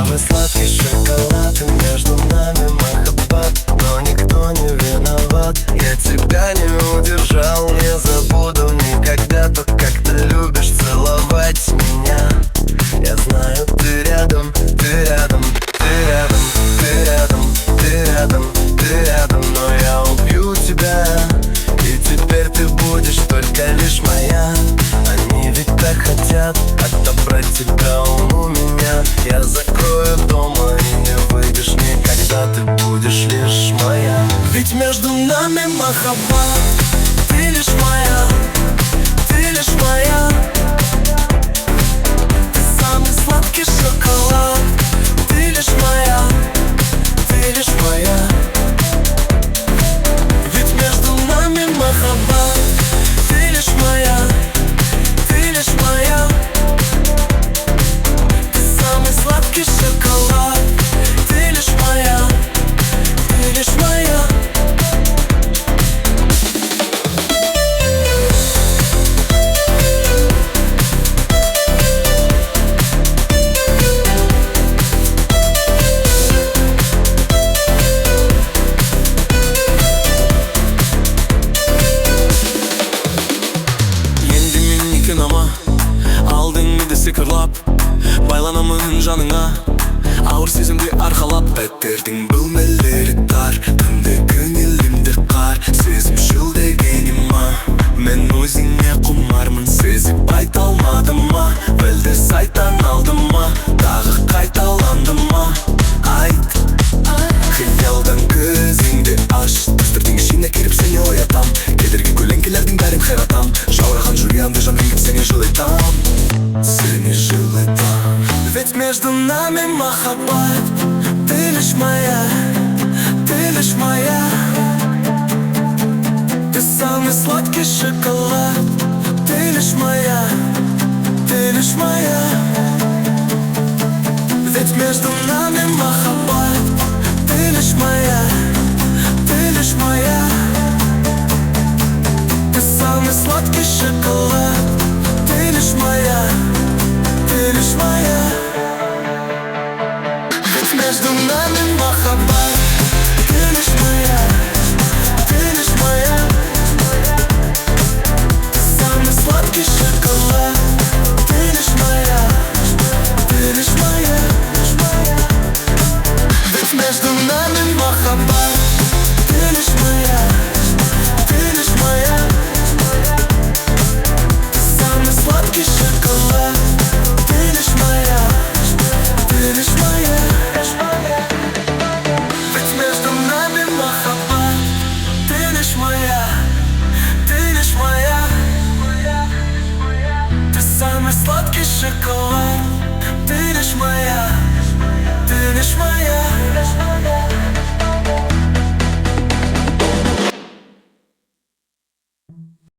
самый сладкий шоколад, и между нами махаббат, но никто не виноват. Я тебя не удержал, не забуду никогда то, как ты любишь целовать меня. Я знаю, ты рядом, ты рядом, ты рядом, ты рядом, ты рядом, ты рядом, но я убью тебя, и теперь ты будешь только лишь моя. Они ведь так хотят отобрать тебя у меня. Я закрою дома и не выйдешь никогда, ты будешь лишь моя. Ведь между нами махаббат, ты лишь моя, ты лишь моя. Ты самый сладкий шоколад, ты лишь моя, ты лишь моя. Ведь между нами махаббат, ты лишь моя, ты лишь моя. Ты самый сладкий шоколад, ты лишь моя, ты лишь моя. Алдың мені сықырлап, байланамын жаныңа, ауыр сезімді арқалап. Пәттердің бөлмелері тар, түнде көңілімді қар. Сезім жүлдегені ма, мен өзіңе құмармын. Сезіп айта алмадым ма, білді сайттан алдым ма, тағы қайталанды ма? Айт, қиялдан көзіңді аш, түстірдің ішіне керіп сені оятам. Кедергі көлеңкелердің бәрін қиратам, жаураған жүрегімді жан реңіп сені жылытам, сені жылытам. Ведь между нами махаббат, ты лишь моя, ты лишь моя. Ты самый сладкий шоколад, ты лишь моя, ты лишь моя. Ведь между нами махаббат, ты лишь моя, ты лишь моя. Ты самый сладкий шоколад, ты лишь моя, ты лишь моя. Ведь между нами махаббат, ты лишь моя, ты лишь моя. Ты самый сладкий шоколад, ты лишь моя, ты лишь моя. Ведь между нами махаббат, ты лишь моя, ты лишь моя. Ты самый сладкий шоколад, ты лишь моя, ты лишь моя. Ведь между нами махаббат, ты лишь моя, ты лишь моя. Ты самый сладкий шоколад, ты лишь моя, ты лишь моя.